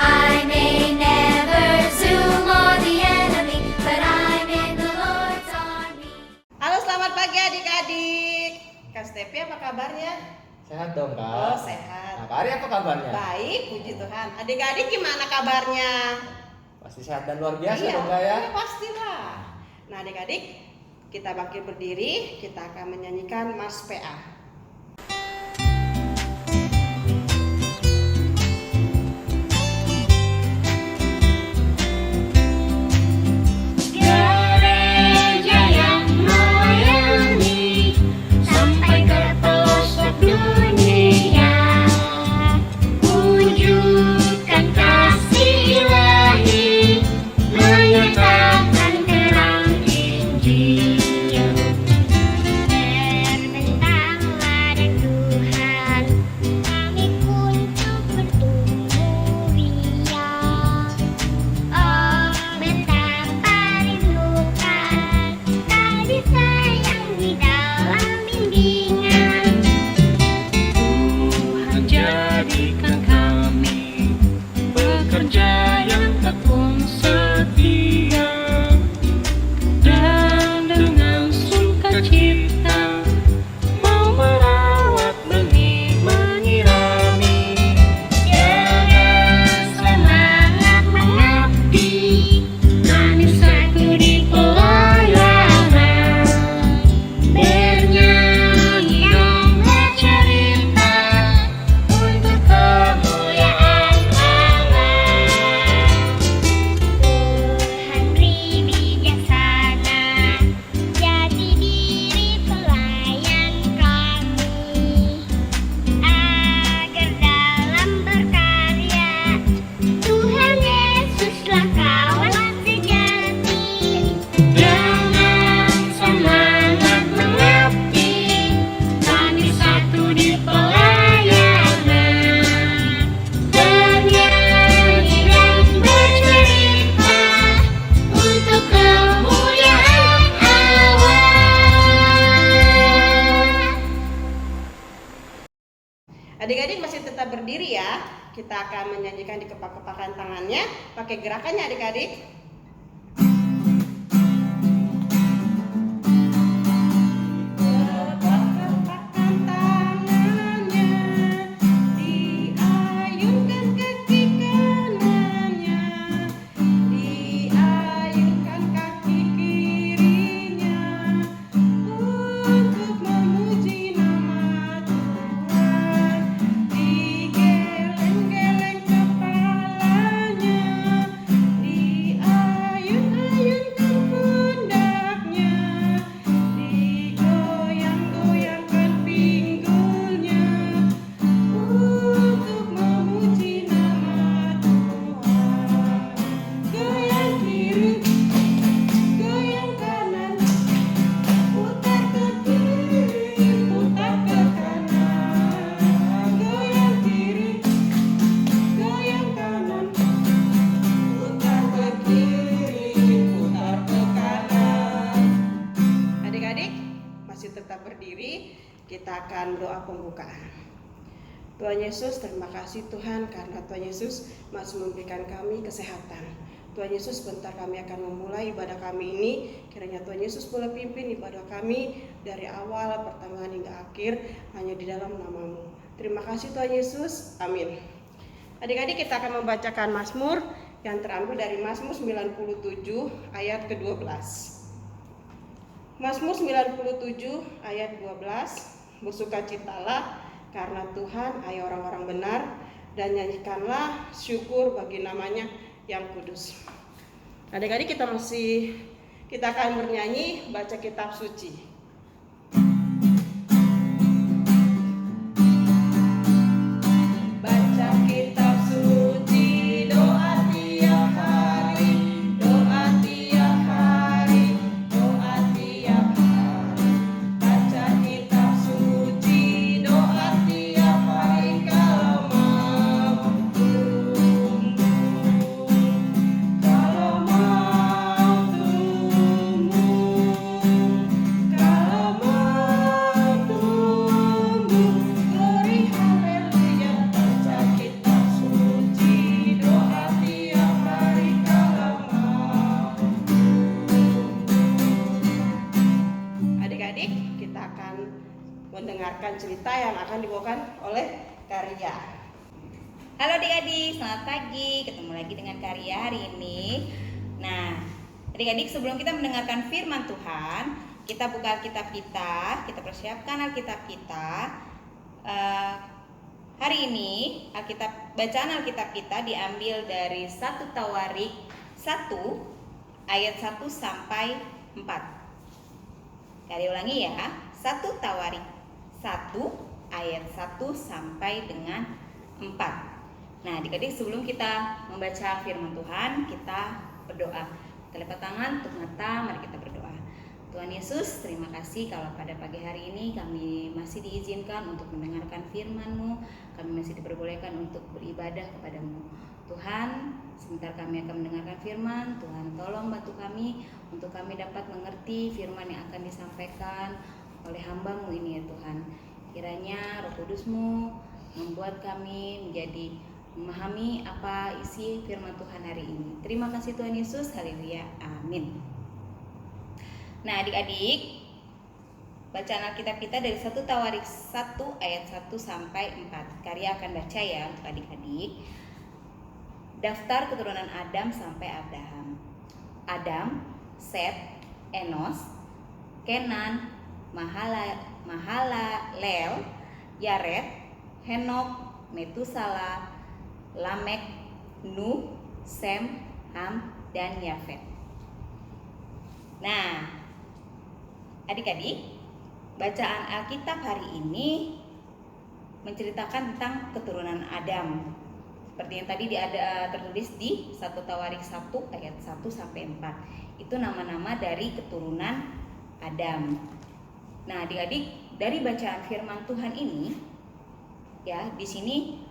I may never zoom or the enemy, but I'm in the Lord's army. Halo, selamat pagi adik-adik. Kak Stepi, apa kabarnya? Sehat dong, Kak. Oh, sehat. Nah, Kak Ari apa kabarnya? Baik, puji Tuhan. Adik-adik gimana kabarnya? Pasti sehat dan luar biasa Iya, dong, Kak ya. pastilah. Nah, adik-adik, kita bangkit berdiri, kita akan menyanyikan Mas PA. Gereja yang melayani sampai ke pelosok dunia, wujudkan kasih ilahi, menyatakan terang Injil. Berbentanglah dan Tuhan, kami untuk bertumbuh riang. Oh, betapa rindukan kasih sayang di dalam bimbingan. Tuhan jadikan kami pekerja yang tekun setia, dan dengan sukacita mau merawat benih menyirami. Dengan semangat mengabdi, kami satu di pelayanan, bernyanyi dan bercerita untuk kemuliaan Allah. Tuhan beri bijaksana, jadi diri pelayan kami, agar dalam berkarya Tuhan Yesuslah kawan sejati. Dengan semangat mengabdi, kami satu di pelayanan, bernyanyi dan bercerita untuk kemuliaan Allah. Adik-adik masih tetap berdiri ya. Kita akan menyanyikan di kepak-kepakan tangannya. Pakai gerakannya adik-adik. Kepak-kepakan tangannya, diayunkan kaki kanannya, diayunkan kaki kirinya, untuk memuji nama Tuhan. Digeleng-geleng kepalanya, diayun-ayunkan pundaknya, digoyang-goyangkan pinggulnya, untuk memuji nama Tuhan. Goyang kiri, goyang kanan, putar ke kiri, putar ke kanan. Goyang kiri, goyang kanan, putar ke kiri, putar ke kanan. Adik-adik masih tetap berdiri, kita akan doa pembukaan. Tuhan Yesus, terima kasih Tuhan karena Tuhan Yesus masih memberikan kami kesehatan. Tuhan Yesus, bentar kami akan memulai ibadah kami ini. Kiranya Tuhan Yesus boleh pimpin ibadah kami dari awal, pertengahan hingga akhir, hanya di dalam nama-Mu. Terima kasih Tuhan Yesus, amin. Adik-adik, kita akan membacakan Mazmur yang terambil dari Mazmur 97 ayat ke-12. Mazmur 97 ayat 12. Bersukacitalah karena Tuhan, hai orang-orang benar, dan nyanyikanlah syukur bagi namanya yang kudus. Adik-adik, kita akan bernyanyi baca kitab suci. Baca kitab suci, doa tiap hari, doa tiap hari, doa tiap hari. Baca kitab suci, doa tiap hari kalau mau tumbuh. Kalau mau tumbuh, mendengarkan cerita yang akan dibawakan oleh Karya. Halo adik-adik, selamat pagi. Ketemu lagi dengan Karya hari ini. Nah, adik-adik, sebelum kita mendengarkan firman Tuhan, kita buka Alkitab kita persiapkan Alkitab kita. Hari ini bacaan Alkitab kita diambil dari 1 Tawarik 1 ayat 1 sampai 4. Kali ulangi ya, 1 Tawarik 1 ayat 1 sampai dengan 4. Nah, adik-adik, sebelum kita membaca firman Tuhan, kita berdoa. Kita lipat tangan, tutup mata, mari kita berdoa. Tuhan Yesus, terima kasih kalau pada pagi hari ini kami masih diizinkan untuk mendengarkan firman-Mu. Kami masih diperbolehkan untuk beribadah kepada-Mu. Tuhan, sebentar kami akan mendengarkan firman. Tuhan, tolong bantu kami untuk kami dapat mengerti firman yang akan disampaikan oleh hamba-Mu ini ya Tuhan. Kiranya Roh Kudus-Mu membuat kami menjadi memahami apa isi firman Tuhan hari ini. Terima kasih Tuhan Yesus, haleluya, amin. Nah adik-adik, bacaan Alkitab kita dari 1 Tawarik 1 ayat 1 sampai 4. Karya akan baca ya untuk adik-adik. Daftar keturunan Adam sampai Abraham. Adam, Set, Enos, Kenan, Mahalalel, Yared, Henok, Metusala, Lamek, Nuh, Sem, Ham, dan Yafet. Nah, adik-adik, bacaan Alkitab hari ini menceritakan tentang keturunan Adam. Seperti yang tadi ada tertulis di 1 Tawarik 1 ayat 1 sampai 4. Itu nama-nama dari keturunan Adam. Nah, adik-adik, dari bacaan firman Tuhan ini ya, di sini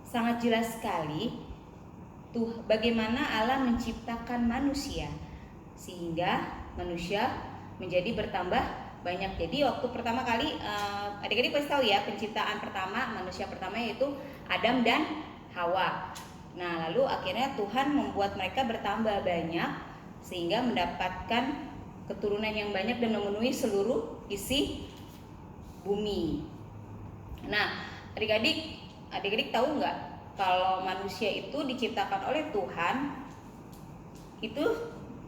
sangat jelas sekali bagaimana Allah menciptakan manusia sehingga manusia menjadi bertambah banyak. Jadi waktu pertama kali adik-adik pasti tahu ya, penciptaan pertama manusia pertama yaitu Adam dan Hawa. Nah, lalu akhirnya Tuhan membuat mereka bertambah banyak sehingga mendapatkan keturunan yang banyak dan memenuhi seluruh isi bumi. Nah, adik-adik tahu nggak kalau manusia itu diciptakan oleh Tuhan itu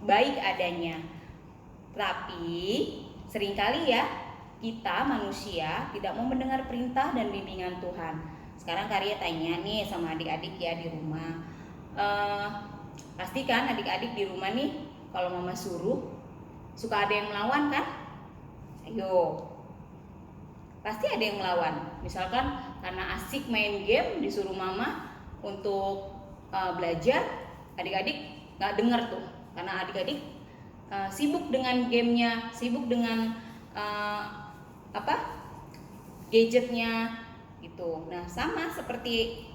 baik adanya. Tapi seringkali ya kita manusia tidak mau mendengar perintah dan bimbingan Tuhan. Sekarang Karya tanya nih sama adik-adik ya di rumah. Pastikan adik-adik di rumah nih kalau mama suruh suka ada yang melawan kan? Ayo, pasti ada yang melawan. Misalkan karena asik main game disuruh mama untuk belajar, adik-adik nggak dengar tuh, karena adik-adik sibuk dengan gamenya, sibuk dengan gadgetnya gitu. Nah, sama seperti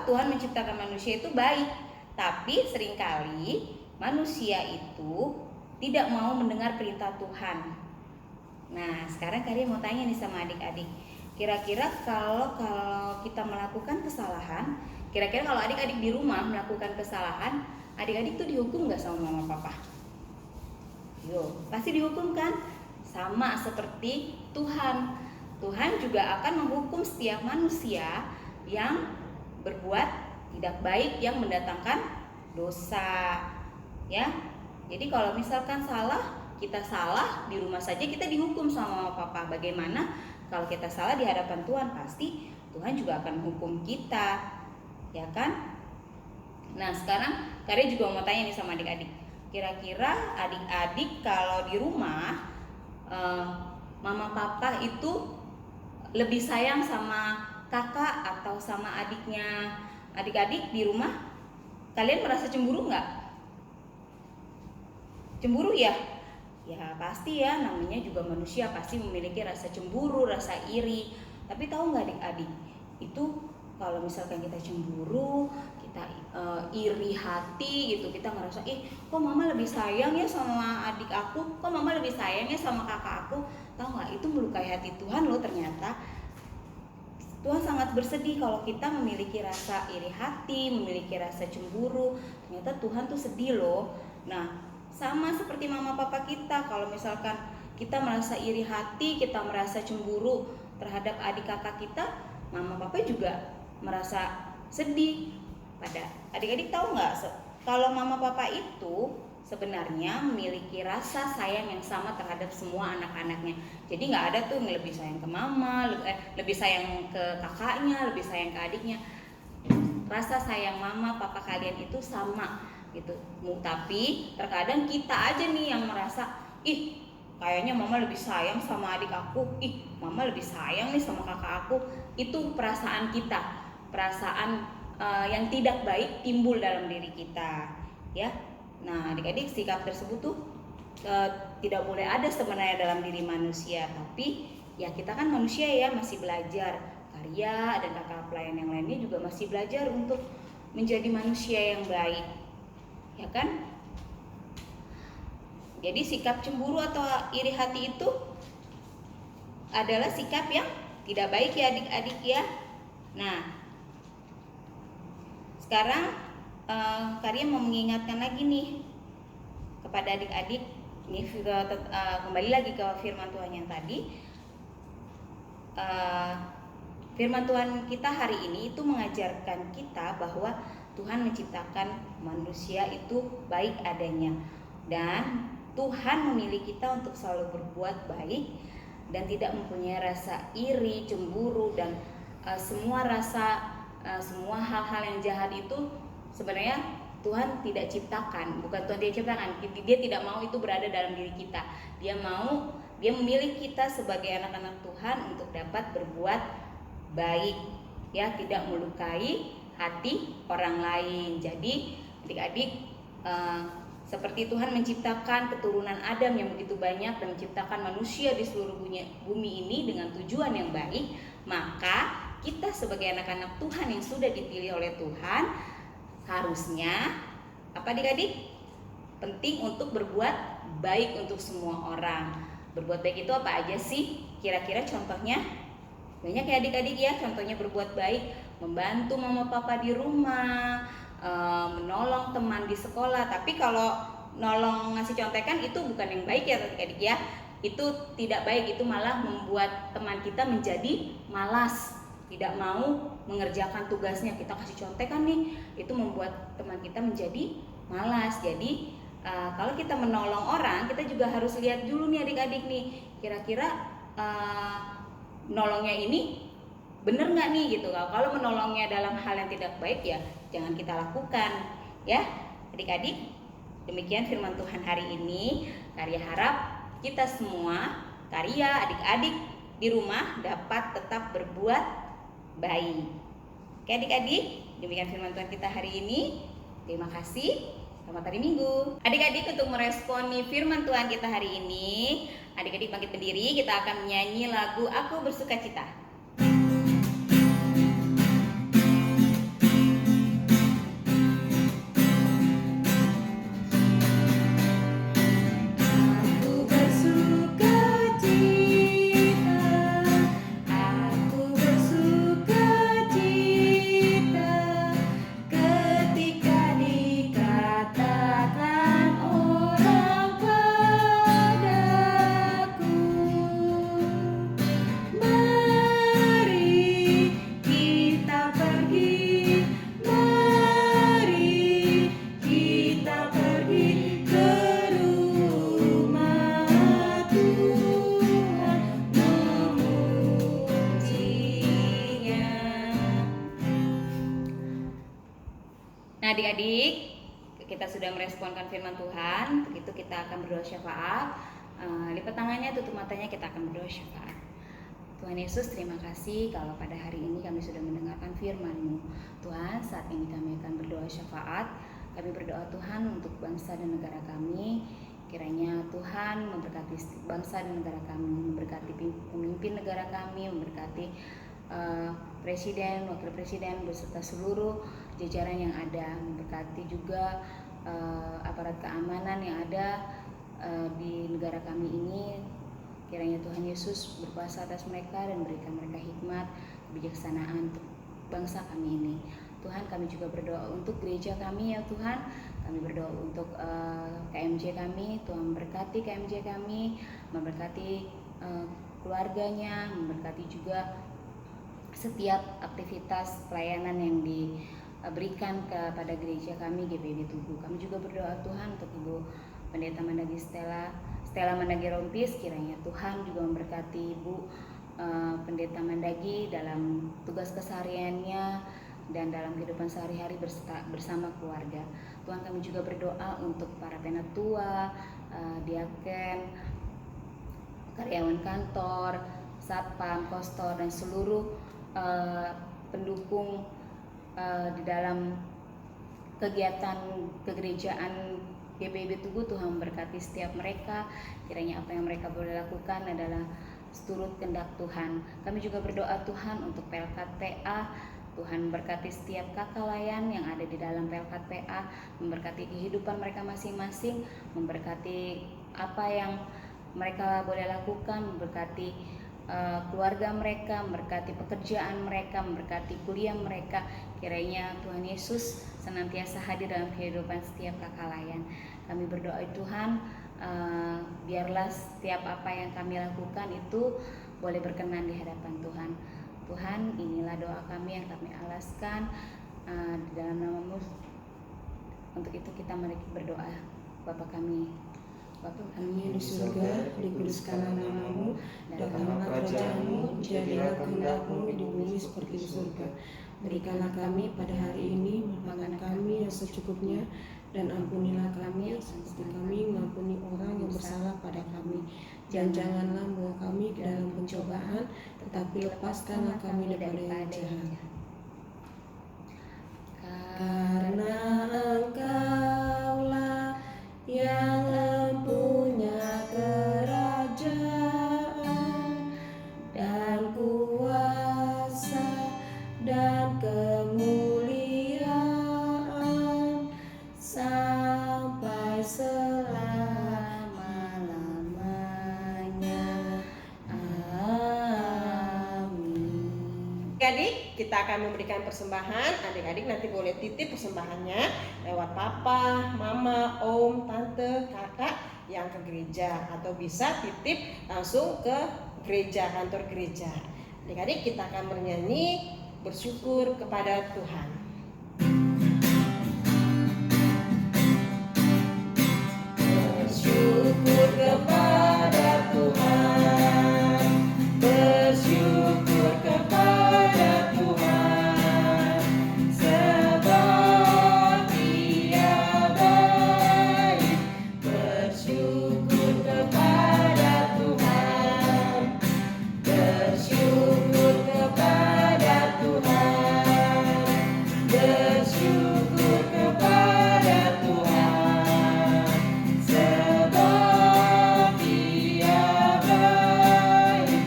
Tuhan menciptakan manusia itu baik, tapi seringkali manusia itu tidak mau mendengar perintah Tuhan. Nah, sekarang Karya mau tanya nih sama adik-adik. Kira-kira kalau kita melakukan kesalahan, kira-kira kalau adik-adik di rumah melakukan kesalahan, adik-adik tuh dihukum nggak sama mama papa? Yo, pasti dihukum kan? Sama seperti Tuhan. Tuhan juga akan menghukum setiap manusia yang berbuat tidak baik, yang mendatangkan dosa. Ya. Jadi kalau misalkan kita salah di rumah saja kita dihukum sama mama papa. Bagaimana kalau kita salah di hadapan Tuhan? Pasti Tuhan juga akan menghukum kita, ya kan? Nah, sekarang Karya juga mau tanya nih sama adik-adik. Kira-kira adik-adik kalau di rumah mama papa itu lebih sayang sama kakak atau sama adiknya? Adik-adik di rumah kalian merasa cemburu nggak? Cemburu ya? Ya pasti ya, namanya juga manusia pasti memiliki rasa cemburu, rasa iri. Tapi tahu nggak adik-adik, itu kalau misalkan kita cemburu, kita iri hati gitu, kita ngerasa kok mama lebih sayang ya sama adik aku, kok mama lebih sayang ya sama kakak aku. Tahu nggak, itu melukai hati Tuhan loh ternyata. Tuhan sangat bersedih kalau kita memiliki rasa iri hati, memiliki rasa cemburu. Ternyata Tuhan tuh sedih loh. Nah, sama seperti mama papa kita, kalau misalkan kita merasa iri hati, kita merasa cemburu terhadap adik kakak kita, mama papa juga merasa sedih. Pada adik-adik tahu nggak, kalau mama papa itu sebenarnya memiliki rasa sayang yang sama terhadap semua anak-anaknya. Jadi nggak ada tuh yang lebih sayang ke mama, lebih sayang ke kakaknya, lebih sayang ke adiknya. Rasa sayang mama papa kalian itu sama gitu. Tapi terkadang kita aja nih yang merasa, ih kayaknya mama lebih sayang sama adik aku, ih mama lebih sayang nih sama kakak aku. Itu perasaan kita, perasaan yang tidak baik timbul dalam diri kita, ya. Nah, adik-adik, sikap tersebut tuh tidak boleh ada sebenarnya dalam diri manusia. Tapi ya kita kan manusia ya, masih belajar. Karya dan kakak pelayan yang lainnya juga masih belajar untuk menjadi manusia yang baik, ya kan? Jadi sikap cemburu atau iri hati itu adalah sikap yang tidak baik ya adik-adik ya. Nah, sekarang Karya mau mengingatkan lagi nih kepada adik-adik, ini kembali lagi ke firman Tuhan yang tadi. Firman Tuhan kita hari ini itu mengajarkan kita bahwa Tuhan menciptakan manusia itu baik adanya, dan Tuhan memilih kita untuk selalu berbuat baik dan tidak mempunyai rasa iri, cemburu, dan semua hal-hal yang jahat itu sebenarnya Tuhan tidak ciptakan. Bukan Tuhan tidak ciptakan, Dia tidak mau itu berada dalam diri kita. Dia memilih kita sebagai anak-anak Tuhan untuk dapat berbuat baik, ya, tidak melukai hati orang lain. Jadi adik-adik, seperti Tuhan menciptakan keturunan Adam yang begitu banyak dan menciptakan manusia di seluruh bumi ini dengan tujuan yang baik, maka kita sebagai anak-anak Tuhan yang sudah dipilih oleh Tuhan harusnya apa adik-adik? Penting untuk berbuat baik untuk semua orang. Berbuat baik itu apa aja sih? Kira-kira contohnya? Banyak ya adik-adik ya, contohnya berbuat baik, membantu mama papa di rumah, menolong teman di sekolah. Tapi kalau nolong ngasih contekan itu bukan yang baik ya adik-adik ya. Itu tidak baik, itu malah membuat teman kita menjadi malas, tidak mau mengerjakan tugasnya. Kita kasih contekan nih, itu membuat teman kita menjadi malas. Jadi kalau kita menolong orang, kita juga harus lihat dulu nih adik-adik nih, kira-kira menolongnya ini bener nggak nih gitu. Kalau menolongnya dalam hal yang tidak baik ya jangan kita lakukan ya adik-adik. Demikian firman Tuhan hari ini. Karya harap kita semua, Karya, adik-adik di rumah dapat tetap berbuat baik. Oke adik-adik, demikian firman Tuhan kita hari ini. Terima kasih. Selamat hari Minggu. Adik-adik, untuk meresponi firman Tuhan kita hari ini, adik-adik bangkit berdiri, kita akan menyanyi lagu Aku Bersukacita. Nah adik-adik, kita sudah meresponkan firman Tuhan. Untuk itu kita akan berdoa syafaat. Lipat tangannya, tutup matanya, kita akan berdoa syafaat. Tuhan Yesus, terima kasih kalau pada hari ini kami sudah mendengarkan firman-Mu. Tuhan, saat ini kami akan berdoa syafaat. Kami berdoa Tuhan untuk bangsa dan negara kami. Kiranya Tuhan memberkati bangsa dan negara kami, memberkati pemimpin negara kami, memberkati presiden, wakil presiden beserta seluruh jajaran yang ada, memberkati juga aparat keamanan yang ada di negara kami ini. Kiranya Tuhan Yesus berkuasa atas mereka dan berikan mereka hikmat, kebijaksanaan untuk bangsa kami ini. Tuhan, kami juga berdoa untuk gereja kami ya Tuhan. Kami berdoa untuk KM KMJ kami. Tuhan berkati KMJ kami, memberkati keluarganya, memberkati juga setiap aktivitas pelayanan yang diberikan kepada gereja kami GPIB Tugu. Kami juga berdoa Tuhan untuk Ibu Pendeta Mandagi Stella Mandagi Rompis, kiranya Tuhan juga memberkati Ibu Pendeta Mandagi dalam tugas kesehariannya dan dalam kehidupan sehari-hari bersama keluarga. Tuhan, kami juga berdoa untuk para penatua, diaken, karyawan kantor, satpam, kostor, dan seluruh pendukung di dalam kegiatan kegerejaan GPIB Tugu. Tuhan memberkati setiap mereka, kiranya apa yang mereka boleh lakukan adalah seturut kehendak Tuhan. Kami juga berdoa Tuhan untuk Pelkat PA. Tuhan memberkati setiap kakak layan yang ada di dalam Pelkat PA, memberkati kehidupan mereka masing-masing, memberkati apa yang mereka boleh lakukan, memberkati keluarga mereka, memberkati pekerjaan mereka, memberkati kuliah mereka. Kiranya Tuhan Yesus senantiasa hadir dalam kehidupan setiap kakak layan. Kami berdoa Tuhan, biarlah setiap apa yang kami lakukan itu boleh berkenan di hadapan Tuhan. Tuhan, inilah doa kami yang kami alaskan di dalam nama-Mu. Untuk itu kita mari berdoa. Bapa kami Kami di surga, dikuduskanlah nama-Mu, datanglah kerajaan-Mu, jadilah kehendak-Mu di bumi seperti di surga. Berikanlah kami pada hari ini makanan kami yang secukupnya, dan ampunilah kami seperti kami mengampuni orang yang bersalah pada kami. Dan janganlah membawa kami ke dalam pencobaan, tetapi lepaskanlah kami daripada yang jahat. Karena Engkaulah yang mempunyai kerajaan dan kuasa dan kemuliaan sampai selama-lamanya. Amin. Adik-adik, kita akan memberikan persembahan. Adik-adik nanti boleh titip persembahannya lewat papa, mama, om, tante, kakak yang ke gereja, atau bisa titip langsung ke gereja, kantor gereja. Adik-adik, kita akan bernyanyi bersyukur kepada Tuhan. Bersyukur kepada Tuhan, bersyukur kepada Tuhan, sebab Dia baik. Bersyukur kepada Tuhan, bersyukur kepada Tuhan, bersyukur kepada Tuhan, sebab Dia baik.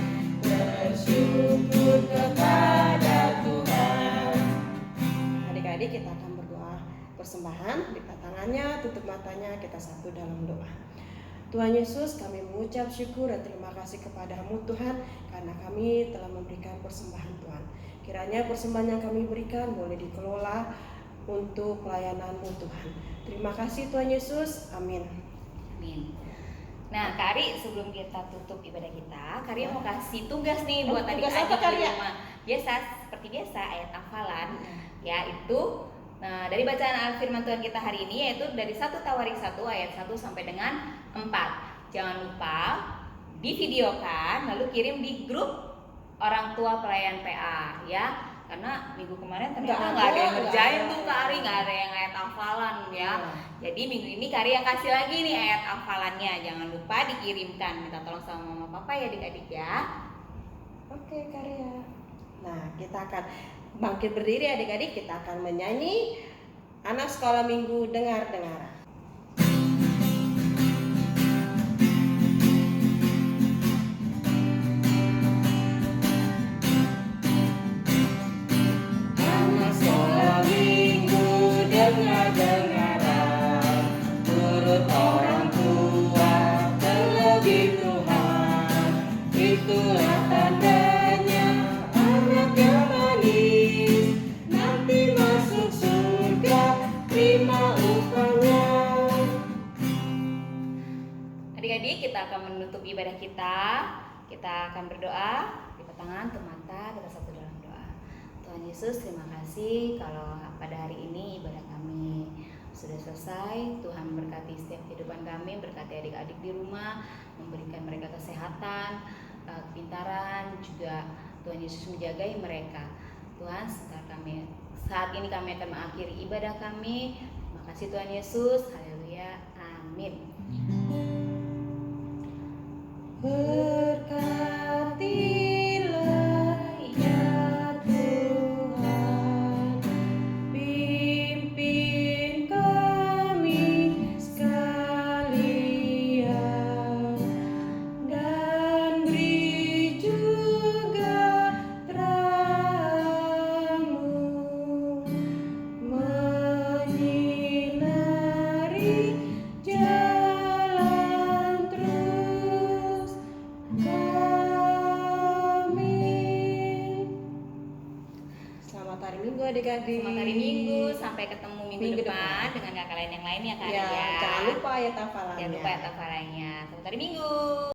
Bersyukur kepada Tuhan. Adik-adik, kita akan berdoa persembahan. Lipat tangannya, tutup matanya, kita satu dalam doa. Tuhan Yesus, kami mengucap syukur dan terima kasih kepadamu Tuhan, karena kami telah memberikan persembahan Tuhan. Kiranya persembahan yang kami berikan boleh dikelola untuk pelayananmu Tuhan. Terima kasih Tuhan Yesus, amin. Amin. Nah, Kak Ari, sebelum kita tutup ibadah kita, Kak Ari mau kasih tugas nih buat Tugas adik-adik apa, Kak di Ria? rumah. Biasa, seperti biasa, ayat hafalan, yaitu dari bacaan firman Tuhan kita hari ini, yaitu dari 1 Tawarik 1 ayat 1 sampai dengan 4. Jangan lupa divideokan, lalu kirim di grup orang tua pelayan PA ya. Karena minggu kemarin ternyata nggak ada yang ngerjain tuh Kak Ari, nggak ada yang ayat hafalan ya. Jadi minggu ini Kak Ari yang kasih lagi nih ayat hafalannya. Jangan lupa dikirimkan, minta tolong sama mama papa ya adik-adik ya. Oke, Karya. Nah, kita akan bangkit berdiri adik-adik, kita akan menyanyi Anak Sekolah Minggu Dengar-Dengar. Anak sekolah minggu dengar-dengaran, turut orang tua terlebih Tuhan. Itulah tandanya anak yang manis, nanti masuk surga, terima upahnya. Adik-adik, kita akan menutup ibadah kita. Kita akan berdoa, lipat tangan, tutup mata, kita satu dalam doa. Tuhan Yesus, terima kasih kalau pada hari ini ibadah kami sudah selesai. Tuhan berkati setiap kehidupan kami, berkati adik-adik di rumah, memberikan mereka kesehatan, kepintaran, juga Tuhan Yesus menjagai mereka. Tuhan, saat ini kami akan mengakhiri ibadah kami. Terima kasih Tuhan Yesus. Haleluya. Amin. Berkatilah ya Tuhan, pimpin kami sekalian, dan beri juga terang-Mu menyinari jalan terus kami. Selamat hari Minggu adik-adik. Selamat hari Minggu, sampai ketemu minggu Minggu depan dengan kakak lain yang lain ya Kak Ya, ya. jangan lupa ayat hafalannya. Jangan lupa ayat hafalannya. Selamat hari Minggu.